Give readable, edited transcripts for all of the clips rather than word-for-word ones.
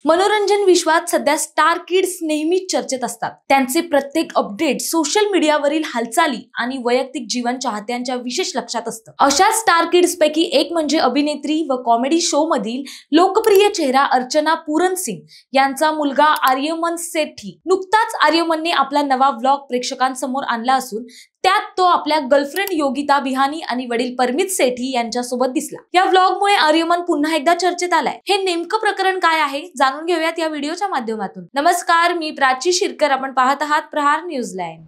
मनोरंजन विश्वात सध्या स्टार किड्स नेहमीच चर्चेत असतात। त्यांचे प्रत्येक अपडेट सोशल मीडियावरील हालचाली आणि वैयक्तिक जीवन चाहत्यांच्या विशेष लक्षात असतं। अशा स्टार किड्स पैकी एक म्हणजे अभिनेत्री व कॉमेडी शो मधील लोकप्रिय चेहरा अर्चना पूरन सिंग यांचा मुलगा आर्यमन सेठी। नुकताच आर्यमनने आपला नवा व्लॉग प्रेक्षकांसमोर आणला असून त्यात तो आपल्या गर्लफ्रेंड योगिता बिहानी आणि वडील परमित सेठी यांच्यासोबत दिसला। या व्लॉगमुळे आर्यमन पुन्हा एकदा चर्चेत आलाय। हे नेमकं प्रकरण काय आहे जाणून घेऊयात या व्हिडिओच्या माध्यमातून। नमस्कार, मी प्राची शिरकर, आपण पाहत आहात प्रहार न्यूज लाईव्ह।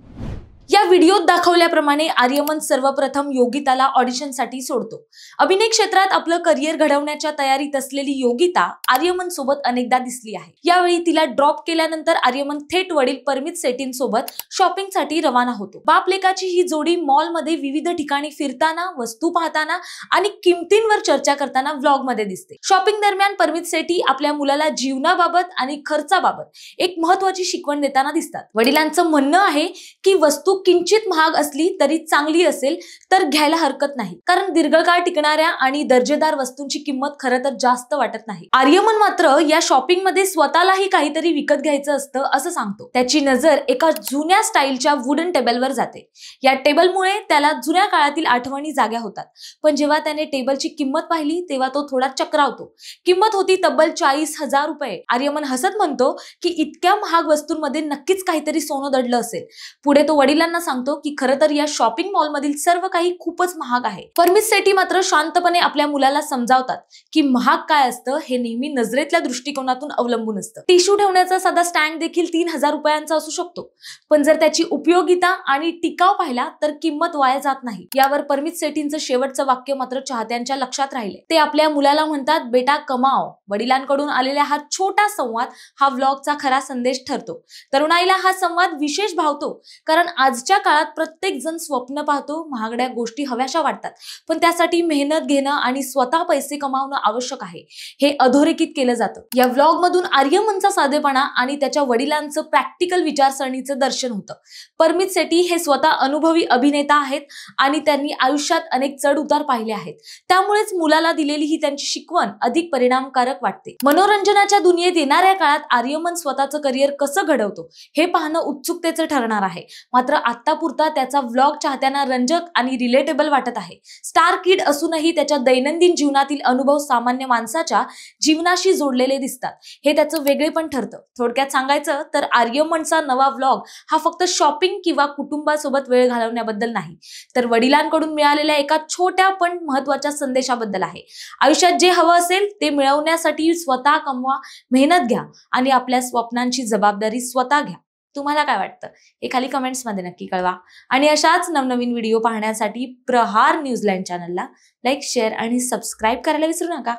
या व्हिडिओत दाखवल्याप्रमाणे आर्यमन सर्वप्रथम योगिताला ऑडिशनसाठी सोडतो। अभिनय क्षेत्रात आपलं करिअर घडवण्याच्या तयारीत असलेली योगिता आर्यमन सोबत अनेकदा दिसली आहे। यावेळी तिला ड्रॉप केल्यानंतर आर्यमन थेट वडील परमित सेठींसोबत शॉपिंगसाठी रवाना होतो। बाप लेकाची ही जोडी मॉलमध्ये विविध ठिकाणी फिरताना, वस्तू पाहताना आणि किमतींवर चर्चा करताना व्लॉग मध्ये दिसते। शॉपिंग दरम्यान परमित सेठी आपल्या मुलाला जीवनाबाबत आणि खर्चाबाबत एक महत्त्वाची शिकवण देताना दिसतात। वडिलांचं म्हणणं आहे की वस्तू किंचित महाग असली तरी चांगली असेल तर घ्यायला हरकत नाही, कारण दीर्घकाळ टिकणाऱ्या आणि दर्जेदार वस्तूंची किंमत खरं तर जास्त वाटत नाही। आर्यमन मात्र या शॉपिंग मध्ये स्वतःलाही काहीतरी विकत घ्यायचं असतं असं सांगतो। त्याची नजर एका जुन्या स्टाईलच्या वुडन टेबलवर जाते। या टेबलमुळे त्याला जुन्या काळातील आठवणी जाग्या होतात। पण जेव्हा त्याने टेबलची किंमत पाहिली तेव्हा तो थोडा चक्रावतो। किंमत होती तब्बल 40,000 रुपये। आर्यमन हसत म्हणतो की इतक्या महाग वस्तूंमध्ये नक्कीच काहीतरी सोनं दडलं असेल। पुढे तो वडिलांना सांगतो की खरं तर या शॉपिंग मॉल मधील सर्व काही खूपच महाग आहे। परमित सेठी मात्र शांतपणे आपल्या मुलाला समजावतात की महाग काय असतं हे नेहमी नजरेतल्या दृष्टिकोनातून अवलंबून असतं। टिश्यू ठेवण्याचा साधा स्टँड देखील 3,000 रुपयांचा असू शकतो, पण जर त्याची उपयोगिता आणि टिकाव पाहिला तर किंमत वाया जात नाही। यावर परमित सेठींचं शेवटचं वाक्य मात्र चाहत्यांच्या लक्षात राहिले। ते आपल्या मुलाला म्हणतात, बेटा कमाओ। वडिलांकडून आलेला हा छोटा संवाद हा व्लॉगचा खरा संदेश ठरतो। तरुणाईला हा संवाद विशेष भावतो, कारण आजच्या काळात प्रत्येक जण स्वप्न पाहतो, महागड्या गोष्टी हव्याशा वाटतात, पण त्यासाठी मेहनत घेणं आणि स्वतः पैसे कमावणं आवश्यक आहे हे अधोरेखित केलं जातं। या व्लॉग मधून आर्यमनचा साधेपणा आणि त्याच्या वडिलांचं प्रॅक्टिकल विचारसरणीचं दर्शन होतं। परमित सेठी हे स्वतः अनुभवी अभिनेता आहेत आणि त्यांनी आयुष्यात अनेक चढ उतार पाहिले आहेत, त्यामुळेच मुलाला दिलेली ही त्यांची शिकवण अधिक परिणामकारक वाटते। मनोरंजनाच्या दुनियेत येणाऱ्या काळात आर्यमन स्वतःचं करिअर कसं घडवतो हे पाहणं उत्सुकतेचं ठरणार आहे। मात्र आतापुरता त्याचा व्लॉग चाहत्यांना रंजक आणि रिलेटेबल वाटत आहे। स्टार किड असूनही त्याच्या दैनंदिन जीवनातील अनुभव सामान्य माणसाच्या जीवनाशी जोडलेले दिसतात, हे त्याचं वेगळेपण ठरतं। थोडक्यात सांगायचं तर आर्यमनचा नवा व्लॉग हा फक्त शॉपिंग किंवा कुटुंबासोबत वेळ घालवण्याबद्दल नाही, तर वडिलांकडून मिळालेल्या एका छोट्या पण महत्त्वाच्या संदेशाबद्दल आहे। आयुष्यात जे हवं असेल ते मिळवण्यासाठी स्वतः कमवा, मेहनत घ्या आणि आपल्या स्वप्नांची जबाबदारी स्वतः घ्या। तुम्हाला काय वाटतं हे खाली कमेंट्स मध्ये नक्की कळवा आणि अशाच नवनवीन व्हिडिओ पाहण्यासाठी प्रहार न्यूज लाईव्ह चॅनलला लाईक, शेअर आणि सबस्क्राईब करायला विसरू नका।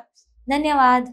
धन्यवाद।